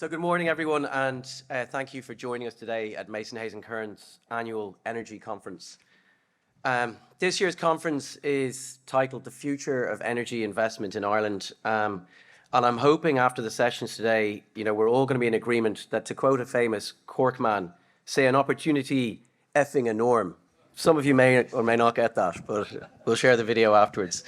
So good morning, everyone, and thank you for joining us today at Mason Hayes & Curran's annual Energy Conference. This year's conference is titled The Future of Energy Investment in Ireland. And I'm hoping after the sessions today, we're all going to be in agreement that, to quote a famous Cork man, say an opportunity effing a norm. Some of you may or may not get that, but we'll share the video afterwards.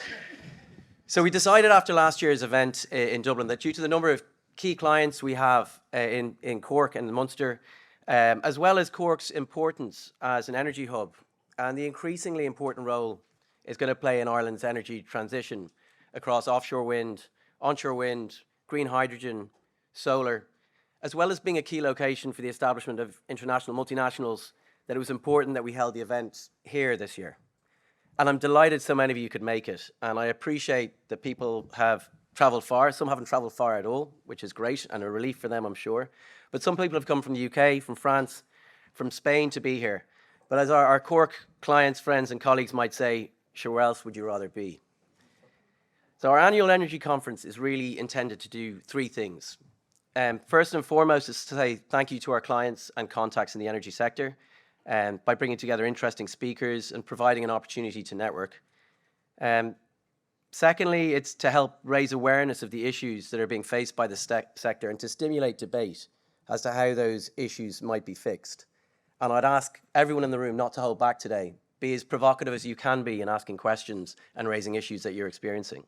So we decided after last year's event in Dublin that due to the number of key clients we have in Cork and Munster, as well as Cork's importance as an energy hub and the increasingly important role it's going to play in Ireland's energy transition across offshore wind, onshore wind, green hydrogen, solar, as well as being a key location for the establishment of international multinationals, that it was important that we held the event here this year. And I'm delighted so many of you could make it. And I appreciate that people have travelled far. Some haven't travelled far at all, which is great and a relief for them, I'm sure. But some people have come from the UK, from France, from Spain to be here. But as our Cork clients, friends and colleagues might say, sure, where else would you rather be? So our annual energy conference is really intended to do three things. First and foremost is to say thank you to our clients and contacts in the energy sector by bringing together interesting speakers and providing an opportunity to network. Secondly, it's to help raise awareness of the issues that are being faced by the sector and to stimulate debate as to how those issues might be fixed. And I'd ask everyone in the room not to hold back today. Be as provocative as you can be in asking questions and raising issues that you're experiencing.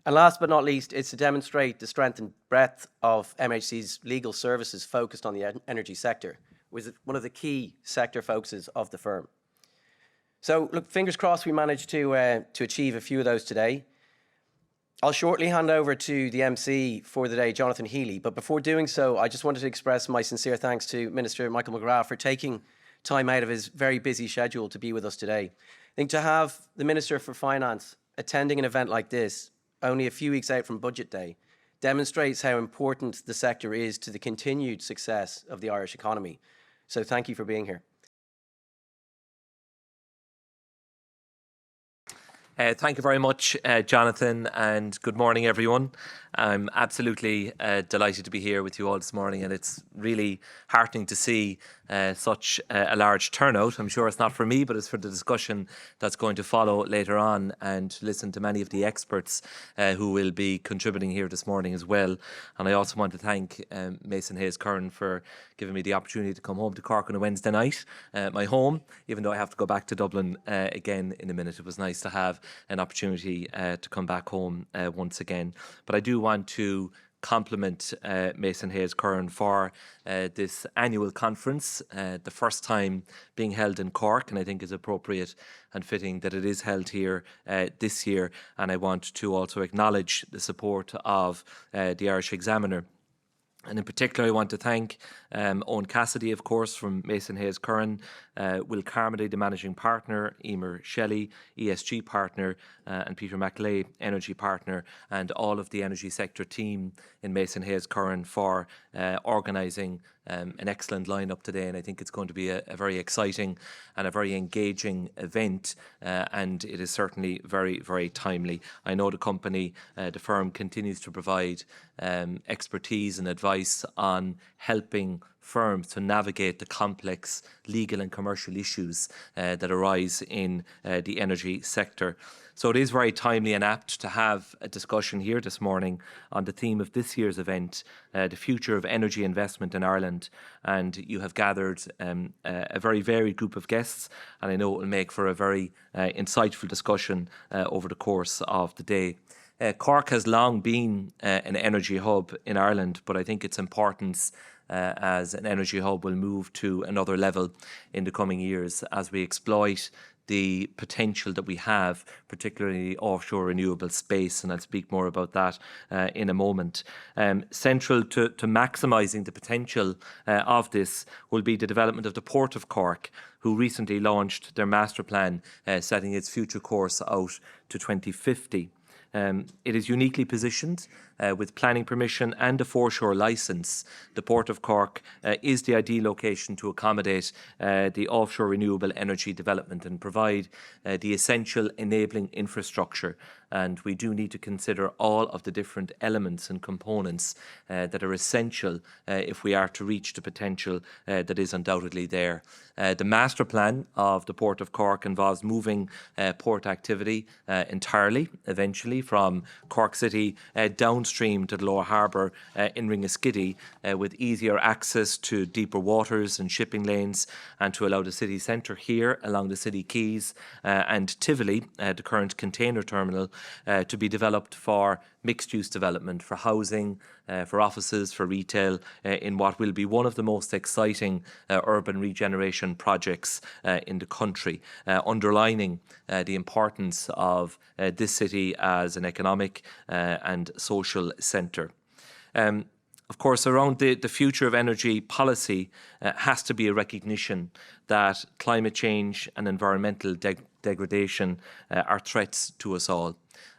And last but not least, it's to demonstrate the strength and breadth of MHC's legal services focused on the energy sector, which is one of the key sector focuses of the firm. So, look, fingers crossed we managed to achieve a few of those today. I'll shortly hand over to the MC for the day, Jonathan Healy. But before doing so, I just wanted to express my sincere thanks to Minister Michael McGrath for taking time out of his very busy schedule to be with us today. I think to have the Minister for Finance attending an event like this, only a few weeks out from Budget Day, demonstrates how important the sector is to the continued success of the Irish economy. So thank you for being here. Thank you very much, Jonathan, and good morning, everyone. I'm absolutely delighted to be here with you all this morning, and it's really heartening to see such a large turnout. I'm sure it's not for me, but it's for the discussion that's going to follow later on, and listen to many of the experts who will be contributing here this morning as well. And I also want to thank Mason Hayes Curran for giving me the opportunity to come home to Cork on a Wednesday night, my home, even though I have to go back to Dublin again in a minute. It was nice to have an opportunity to come back home once again. But I do want to compliment Mason Hayes Curran for this annual conference, the first time being held in Cork, and I think is appropriate and fitting that it is held here this year. And I want to also acknowledge the support of the Irish Examiner. And in particular, I want to thank Owen Cassidy, of course, from Mason Hayes Curran, Will Carmody, the managing partner, Emer Shelley, ESG partner, and Peter MacLay, energy partner, and all of the energy sector team in Mason Hayes Curran for organising an excellent lineup today. And I think it's going to be a very exciting and a very engaging event, and it is certainly very, very timely. I know the company, the firm, continues to provide expertise and advice on helping firms to navigate the complex legal and commercial issues that arise in the energy sector. So it is very timely and apt to have a discussion here this morning on the theme of this year's event, the future of energy investment in Ireland. And you have gathered a very varied group of guests, and I know it will make for a very insightful discussion over the course of the day. Cork has long been an energy hub in Ireland, but I think its importance as an energy hub will move to another level in the coming years as we exploit the potential that we have, particularly in the offshore renewable space, and I'll speak more about that in a moment. Central to maximising the potential of this will be the development of the Port of Cork, who recently launched their master plan setting its future course out to 2050. It is uniquely positioned with planning permission and a foreshore licence. The Port of Cork is the ideal location to accommodate the offshore renewable energy development and provide the essential enabling infrastructure and we do need to consider all of the different elements and components that are essential if we are to reach the potential that is undoubtedly there. The master plan of the Port of Cork involves moving port activity entirely, eventually, from Cork City downstream to the Lower Harbour in Ringaskiddy, with easier access to deeper waters and shipping lanes, and to allow the city centre here along the city quays and Tivoli, the current container terminal, to be developed for mixed-use development, for housing, for offices, for retail, in what will be one of the most exciting urban regeneration projects in the country, underlining the importance of this city as an economic and social centre. Of course, around the future of energy policy has to be a recognition that climate change and environmental degradation are threats to us all.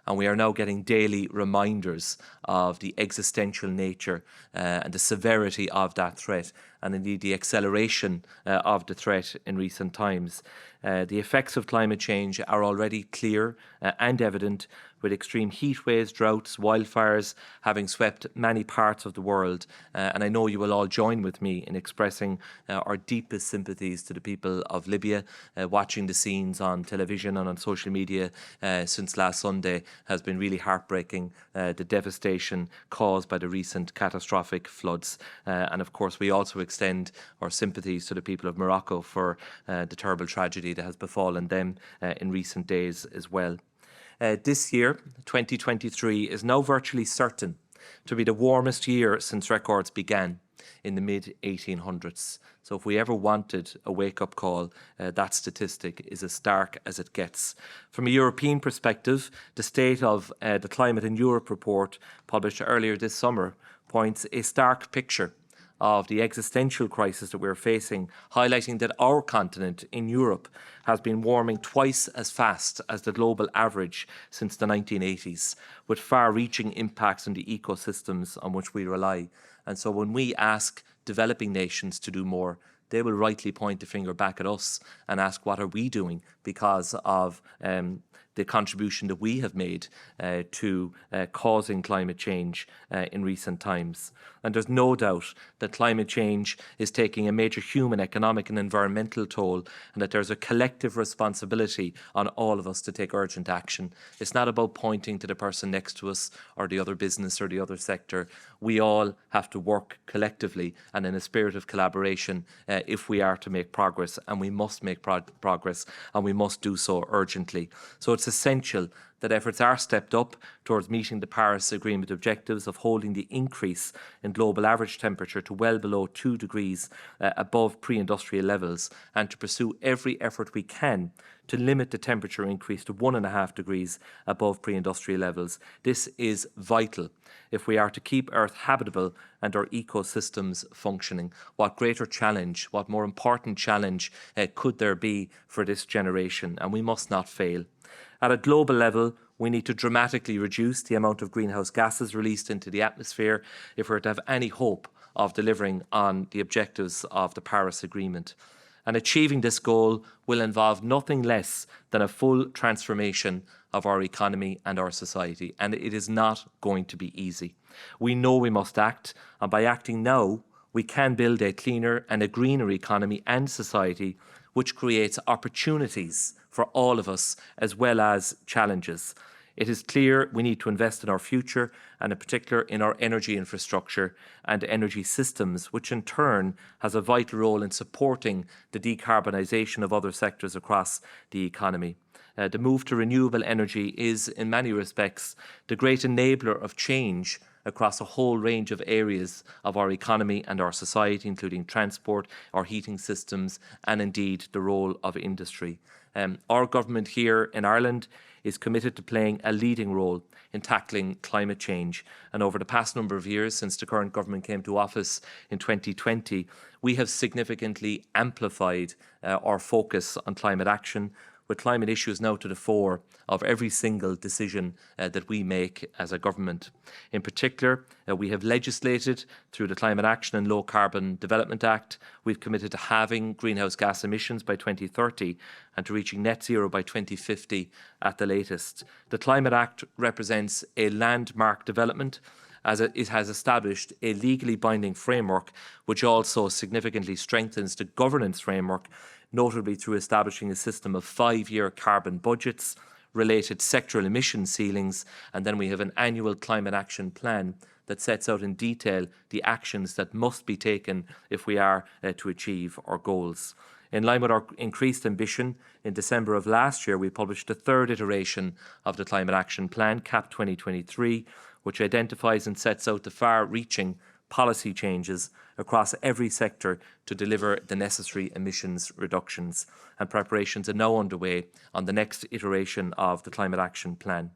And we are now getting daily reminders of the existential nature and the severity of that threat, and indeed the acceleration of the threat in recent times. The effects of climate change are already clear and evident, with extreme heat waves, droughts, wildfires having swept many parts of the world. And I know you will all join with me in expressing our deepest sympathies to the people of Libya. Watching the scenes on television and on social media since last Sunday has been really heartbreaking, the devastation caused by the recent catastrophic floods. And of course, we also extend our sympathies to the people of Morocco for the terrible tragedy that has befallen them in recent days as well. This year, 2023, is now virtually certain to be the warmest year since records began in the mid-1800s. So if we ever wanted a wake-up call, that statistic is as stark as it gets. From a European perspective, the State of the Climate in Europe report, published earlier this summer, points a stark picture of the existential crisis that we're facing, highlighting that our continent in Europe has been warming twice as fast as the global average since the 1980s, with far-reaching impacts on the ecosystems on which we rely. And so when we ask developing nations to do more, they will rightly point the finger back at us and ask, what are we doing because of the contribution that we have made to causing climate change in recent times. And there's no doubt that climate change is taking a major human, economic and environmental toll, and that there's a collective responsibility on all of us to take urgent action. It's not about pointing to the person next to us or the other business or the other sector. We all have to work collectively and in a spirit of collaboration if we are to make progress, and we must make progress, and we must do so urgently. So it's essential that efforts are stepped up towards meeting the Paris Agreement objectives of holding the increase in global average temperature to well below 2 degrees above pre-industrial levels, and to pursue every effort we can to limit the temperature increase to 1.5 degrees above pre-industrial levels. This is vital if we are to keep Earth habitable and our ecosystems functioning. What greater challenge, what more important challenge could there be for this generation? And we must not fail. At a global level, we need to dramatically reduce the amount of greenhouse gases released into the atmosphere if we're to have any hope of delivering on the objectives of the Paris Agreement. And achieving this goal will involve nothing less than a full transformation of our economy and our society. And it is not going to be easy. We know we must act, and by acting now, we can build a cleaner and a greener economy and society, which creates opportunities for all of us as well as challenges. It is clear we need to invest in our future, and in particular in our energy infrastructure and energy systems, which in turn has a vital role in supporting the decarbonisation of other sectors across the economy. The move to renewable energy is, in many respects, the great enabler of change across a whole range of areas of our economy and our society, including transport, our heating systems, and indeed the role of industry. Our government here in Ireland is committed to playing a leading role in tackling climate change. And over the past number of years, since the current government came to office in 2020, we have significantly amplified our focus on climate action. with climate issues now to the fore of every single decision that we make as a government. In particular, we have legislated through the Climate Action and Low Carbon Development Act. We've committed to halving greenhouse gas emissions by 2030 and to reaching net zero by 2050 at the latest. The Climate Act represents a landmark development, as it has established a legally binding framework which also significantly strengthens the governance framework, notably through establishing a system of 5-year carbon budgets, related sectoral emission ceilings, and then we have an annual climate action plan that sets out in detail the actions that must be taken if we are to achieve our goals. In line with our increased ambition, in December of last year, we published the third iteration of the Climate Action Plan, CAP 2023, which identifies and sets out the far-reaching policy changes across every sector to deliver the necessary emissions reductions. And preparations are now underway on the next iteration of the Climate Action Plan.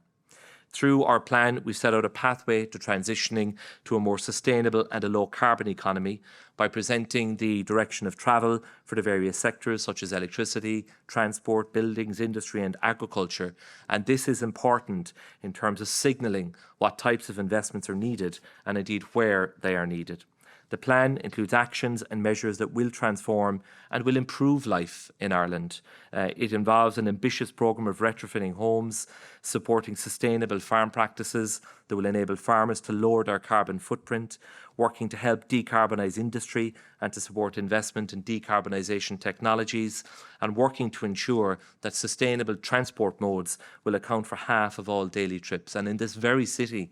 Through our plan, we've set out a pathway to transitioning to a more sustainable and a low-carbon economy by presenting the direction of travel for the various sectors such as electricity, transport, buildings, industry and agriculture. And this is important in terms of signalling what types of investments are needed and indeed where they are needed. The plan includes actions and measures that will transform and will improve life in Ireland. It involves an ambitious programme of retrofitting homes, supporting sustainable farm practices that will enable farmers to lower their carbon footprint, working to help decarbonise industry and to support investment in decarbonisation technologies, and working to ensure that sustainable transport modes will account for half of all daily trips. And in this very city,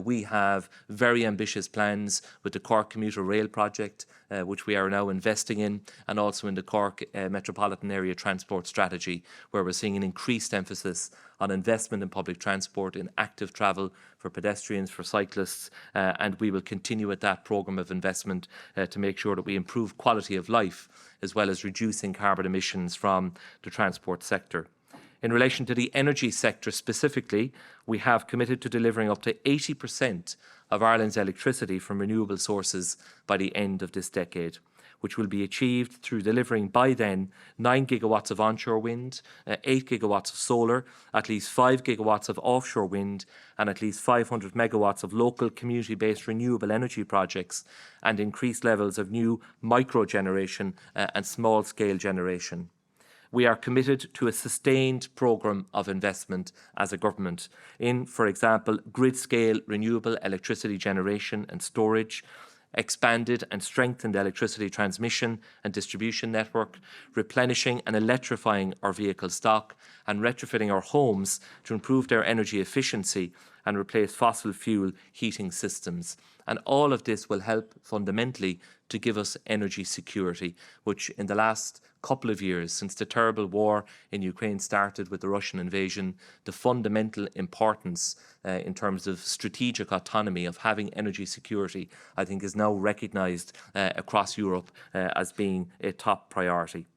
we have very ambitious plans with the Cork Commuter Rail project, which we are now investing in, and also in the Cork Metropolitan Area Transport Strategy, where we're seeing an increased emphasis on investment in public transport, in active travel for pedestrians, for cyclists, and we will continue with that programme of investment to make sure that we improve quality of life as well as reducing carbon emissions from the transport sector. In relation to the energy sector specifically, we have committed to delivering up to 80% of Ireland's electricity from renewable sources by the end of this decade, which will be achieved through delivering by then 9 gigawatts of onshore wind, 8 gigawatts of solar, at least 5 gigawatts of offshore wind, and at least 500 megawatts of local community-based renewable energy projects, and increased levels of new micro-generation and small-scale generation. We are committed to a sustained programme of investment as a government in, for example, grid-scale renewable electricity generation and storage, expanded and strengthened electricity transmission and distribution network, replenishing and electrifying our vehicle stock, and retrofitting our homes to improve their energy efficiency and replace fossil fuel heating systems. And all of this will help fundamentally to give us energy security, which in the last couple of years, since the terrible war in Ukraine started with the Russian invasion, the fundamental importance in terms of strategic autonomy of having energy security, I think is now recognised across Europe as being a top priority.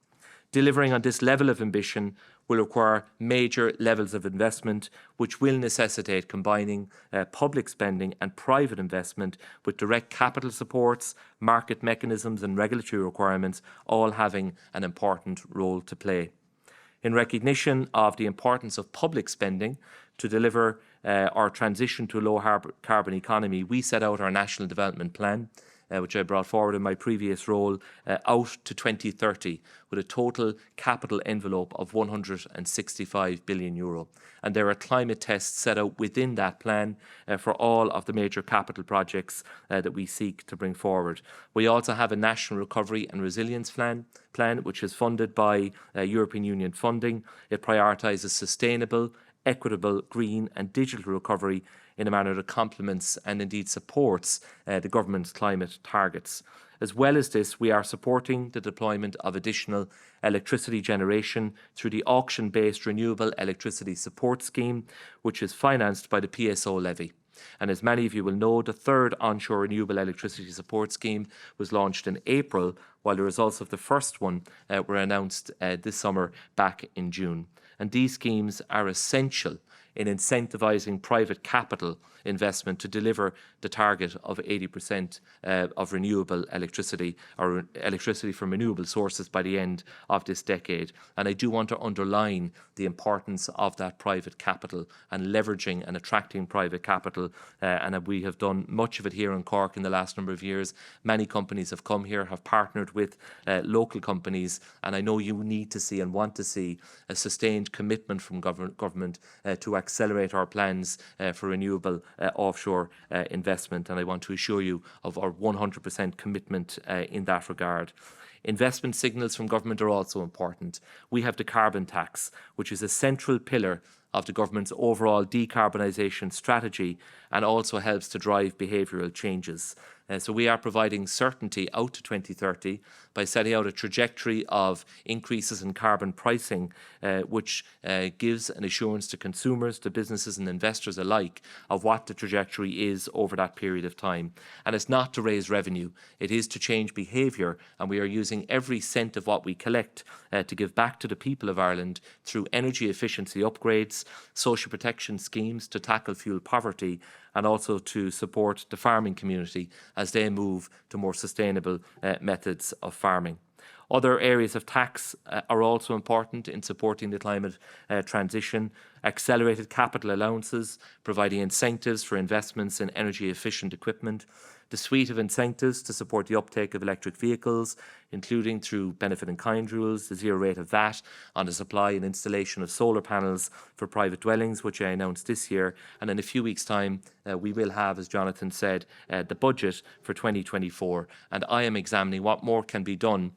Delivering on this level of ambition will require major levels of investment, which will necessitate combining public spending and private investment with direct capital supports, market mechanisms and regulatory requirements, all having an important role to play. In recognition of the importance of public spending to deliver our transition to a low-carbon economy, we set out our National Development Plan, which I brought forward in my previous role, out to 2030 with a total capital envelope of €165 billion. And there are climate tests set out within that plan for all of the major capital projects that we seek to bring forward. We also have a National Recovery and Resilience Plan, which is funded by European Union funding. It prioritises sustainable, equitable, green and digital recovery in a manner that complements and indeed supports the government's climate targets. As well as this, we are supporting the deployment of additional electricity generation through the auction-based Renewable Electricity Support Scheme, which is financed by the PSO levy. And as many of you will know, the third onshore renewable electricity support scheme was launched in April, while the results of the first one were announced this summer back in June. And these schemes are essential in incentivising private capital investment to deliver the target of 80% of renewable electricity or electricity from renewable sources by the end of this decade. And I do want to underline the importance of that private capital and leveraging and attracting private capital. And we have done much of it here in Cork in the last number of years. Many companies have come here, have partnered with local companies, and I know you need to see and want to see a sustained commitment from government to accelerate our plans for renewable offshore investment, and I want to assure you of our 100% commitment in that regard. Investment signals from government are also important. We have the carbon tax, which is a central pillar of the government's overall decarbonisation strategy and also helps to drive behavioural changes. So we are providing certainty out to 2030 by setting out a trajectory of increases in carbon pricing, which gives an assurance to consumers, to businesses and investors alike of what the trajectory is over that period of time. And it's not to raise revenue, it is to change behaviour, and we are using every cent of what we collect to give back to the people of Ireland through energy efficiency upgrades, social protection schemes to tackle fuel poverty, and also to support the farming community as they move to more sustainable methods of farming. Other areas of tax are also important in supporting the climate transition. Accelerated capital allowances, providing incentives for investments in energy efficient equipment. The suite of incentives to support the uptake of electric vehicles, including through benefit in kind rules, the zero rate of VAT on the supply and installation of solar panels for private dwellings, which I announced this year. And in a few weeks' time, we will have, as Jonathan said, the budget for 2024. And I am examining what more can be done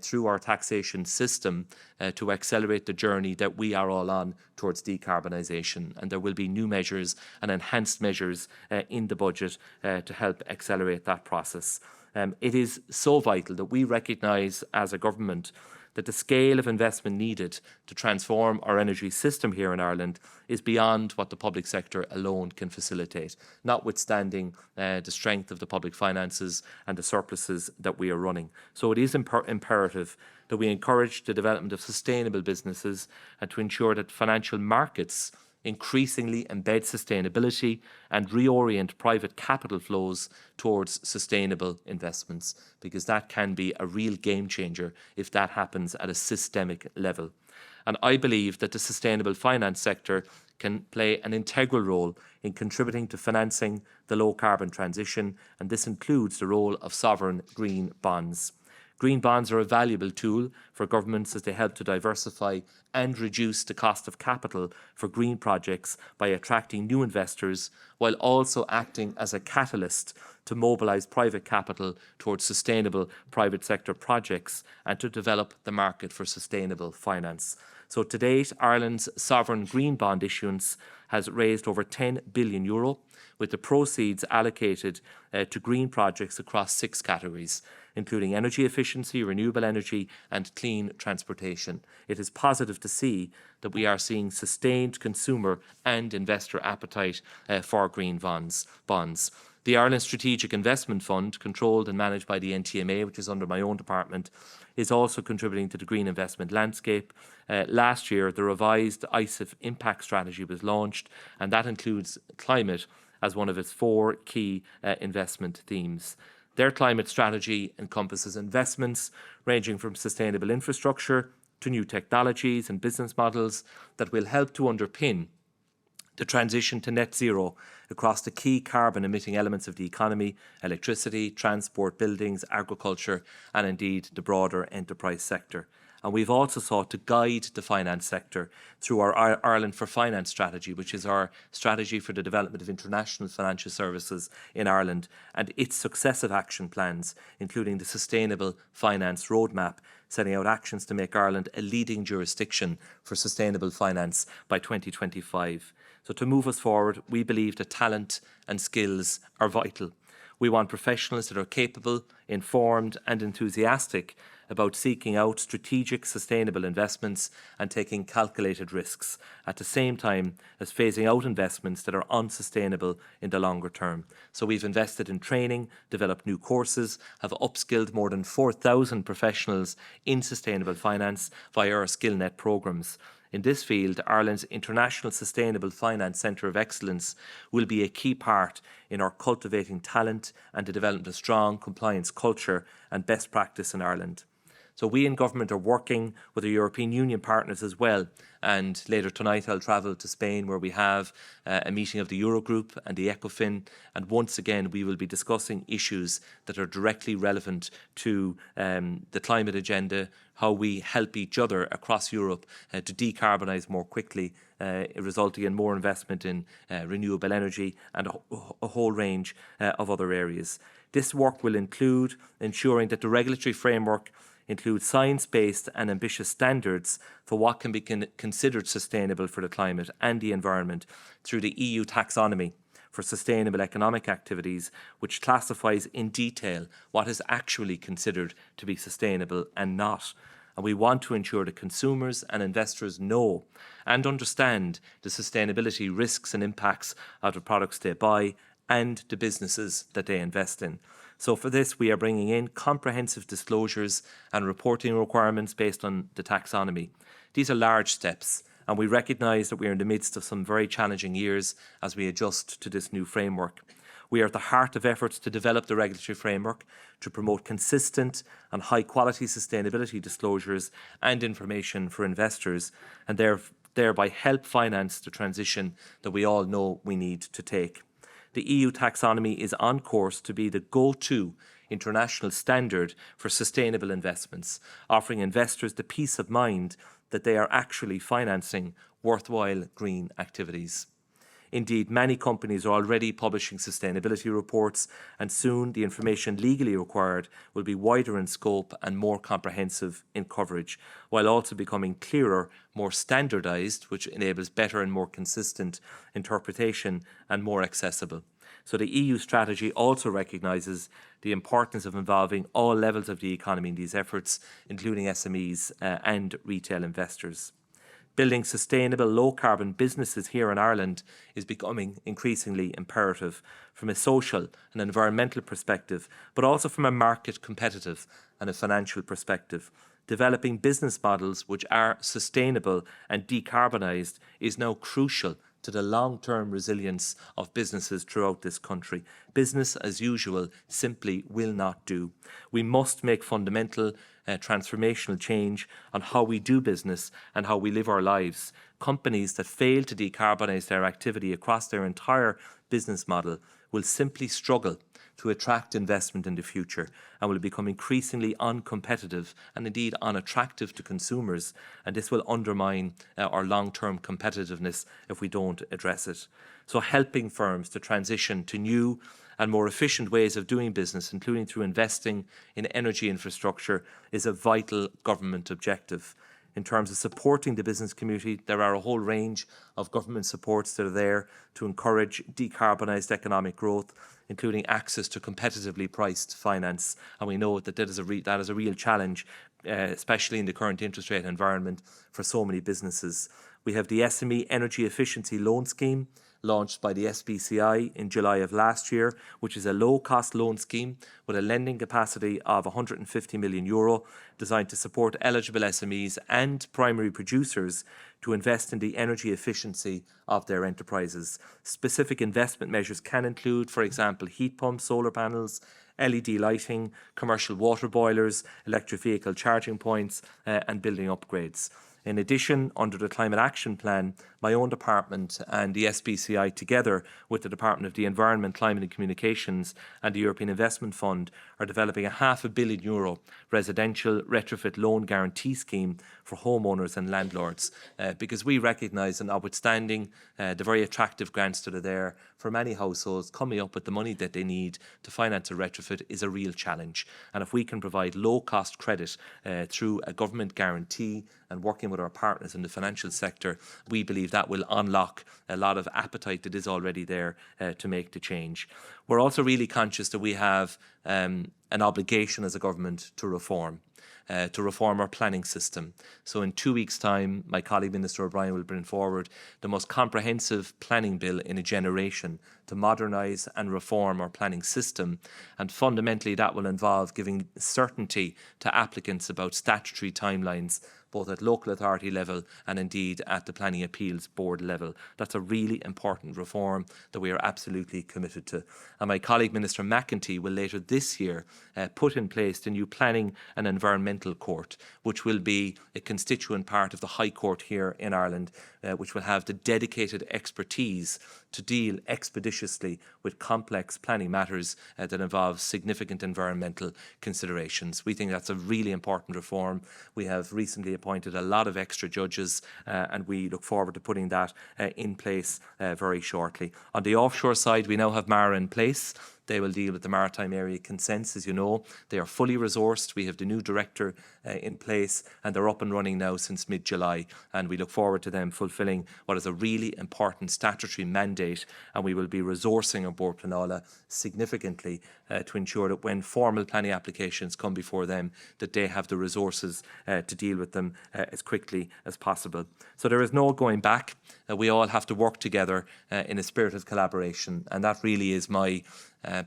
through our taxation system to accelerate the journey that we are all on towards decarbonisation. And there will be new measures and enhanced measures in the budget to help accelerate that process. It is so vital that we recognise as a government that the scale of investment needed to transform our energy system here in Ireland is beyond what the public sector alone can facilitate, notwithstanding the strength of the public finances and the surpluses that we are running. So it is imperative that we encourage the development of sustainable businesses and to ensure that financial markets increasingly embed sustainability and reorient private capital flows towards sustainable investments, because that can be a real game changer if that happens at a systemic level. And I believe that the sustainable finance sector can play an integral role in contributing to financing the low carbon transition, and this includes the role of sovereign green bonds. Green bonds are a valuable tool for governments as they help to diversify and reduce the cost of capital for green projects by attracting new investors, while also acting as a catalyst to mobilise private capital towards sustainable private sector projects and to develop the market for sustainable finance. So to date, Ireland's sovereign green bond issuance has raised over €10 billion, with the proceeds allocated to green projects across 6 categories, including energy efficiency, renewable energy and clean transportation. It is positive to see that we are seeing sustained consumer and investor appetite for green bonds. The Ireland Strategic Investment Fund, controlled and managed by the NTMA, which is under my own department, is also contributing to the green investment landscape. Last year, the revised ISIF impact strategy was launched, and that includes climate as one of its 4 key investment themes. Their climate strategy encompasses investments ranging from sustainable infrastructure to new technologies and business models that will help to underpin the transition to net zero across the key carbon-emitting elements of the economy: electricity, transport, buildings, agriculture, and indeed the broader enterprise sector. And we've also sought to guide the finance sector through our Ireland for Finance strategy, which is our strategy for the development of international financial services in Ireland, and its successive action plans, including the Sustainable Finance Roadmap, setting out actions to make Ireland a leading jurisdiction for sustainable finance by 2025. So to move us forward, we believe that talent and skills are vital. We want professionals that are capable, informed and enthusiastic about seeking out strategic sustainable investments and taking calculated risks, at the same time as phasing out investments that are unsustainable in the longer term. So we've invested in training, developed new courses, have upskilled more than 4,000 professionals in sustainable finance via our SkillNet programmes. In this field, Ireland's International Sustainable Finance Centre of Excellence will be a key part in our cultivating talent and the development of strong compliance culture and best practice in Ireland. So we in government are working with the European Union partners as well. And later tonight I'll travel to Spain, where we have a meeting of the Eurogroup and the ECOFIN. And once again, we will be discussing issues that are directly relevant to the climate agenda, how we help each other across Europe to decarbonise more quickly, resulting in more investment in renewable energy and a whole range of other areas. This work will include ensuring that the regulatory framework include science-based and ambitious standards for what can be considered sustainable for the climate and the environment through the EU taxonomy for sustainable economic activities, which classifies in detail what is actually considered to be sustainable and not. And we want to ensure that consumers and investors know and understand the sustainability risks and impacts of the products they buy and the businesses that they invest in. So for this, we are bringing in comprehensive disclosures and reporting requirements based on the taxonomy. These are large steps, and we recognise that we are in the midst of some very challenging years as we adjust to this new framework. We are at the heart of efforts to develop the regulatory framework to promote consistent and high-quality sustainability disclosures and information for investors, and thereby help finance the transition that we all know we need to take. The EU taxonomy is on course to be the go-to international standard for sustainable investments, offering investors the peace of mind that they are actually financing worthwhile green activities. Indeed, many companies are already publishing sustainability reports, and soon the information legally required will be wider in scope and more comprehensive in coverage, while also becoming clearer, more standardised, which enables better and more consistent interpretation and more accessible. So the EU strategy also recognises the importance of involving all levels of the economy in these efforts, including SMEs and retail investors. Building sustainable, low-carbon businesses here in Ireland is becoming increasingly imperative from a social and environmental perspective, but also from a market competitive and a financial perspective. Developing business models which are sustainable and decarbonised is now crucial to the long-term resilience of businesses throughout this country. Business as usual simply will not do. We must make fundamental transformational change on how we do business and how we live our lives. Companies that fail to decarbonise their activity across their entire business model will simply struggle to attract investment in the future and will become increasingly uncompetitive and indeed unattractive to consumers, and this will undermine our long-term competitiveness if we don't address it. So helping firms to transition to new and more efficient ways of doing business, including through investing in energy infrastructure, is a vital government objective. In terms of supporting the business community, there are a whole range of government supports that are there to encourage decarbonised economic growth, including access to competitively priced finance. And we know that that is a real challenge, especially in the current interest rate environment for so many businesses. We have the SME Energy Efficiency Loan Scheme, launched by the SBCI in July of last year, which is a low-cost loan scheme with a lending capacity of €150 million, designed to support eligible SMEs and primary producers to invest in the energy efficiency of their enterprises. Specific investment measures can include, for example, heat pumps, solar panels, LED lighting, commercial water boilers, electric vehicle charging points, and building upgrades. In addition, under the Climate Action Plan, my own department and the SBCI, together with the Department of the Environment, Climate and Communications and the European Investment Fund, are developing a €500 million residential retrofit loan guarantee scheme for homeowners and landlords, because we recognise, and notwithstanding the very attractive grants that are there, for many households, coming up with the money that they need to finance a retrofit is a real challenge. And if we can provide low-cost credit through a government guarantee and working with our partners in the financial sector, we believe that will unlock a lot of appetite that is already there to make the change. We're also really conscious that we have an obligation as a government to reform our planning system. So in 2 weeks' time, my colleague Minister O'Brien will bring forward the most comprehensive planning bill in a generation to modernise and reform our planning system. And fundamentally, that will involve giving certainty to applicants about statutory timelines both at local authority level and indeed at the Planning Appeals Board level. That's a really important reform that we are absolutely committed to. And my colleague Minister McEntee will later this year put in place the new Planning and Environmental Court, which will be a constituent part of the High Court here in Ireland, which will have the dedicated expertise to deal expeditiously with complex planning matters that involve significant environmental considerations. We think that's a really important reform. We have recently appointed a lot of extra judges and we look forward to putting that in place very shortly. On the offshore side, we now have MARA in place. They will deal with the maritime area consents, as you know. They are fully resourced. We have the new director in place and they're up and running now since mid-July, and we look forward to them fulfilling what is a really important statutory mandate, and we will be resourcing on board Pleanála significantly to ensure that when formal planning applications come before them, that they have the resources to deal with them as quickly as possible. So there is no going back. We all have to work together in a spirit of collaboration, and that really is my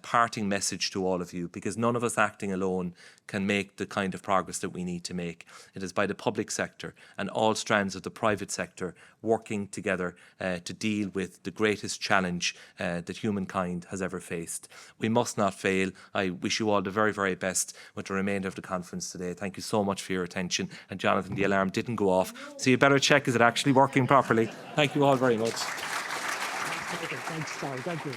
parting message to all of you, because none of us acting alone can make the kind of progress that we need to make. It is by the public sector and all strands of the private sector working together to deal with the greatest challenge that humankind has ever faced. We must not fail. I wish you all the very, very best with the remainder of the conference today. Thank you so much for your attention. And Jonathan, the alarm didn't go off, so you better check, is it actually working properly? Thank you all very much. Thanks, Charlie. Thank you.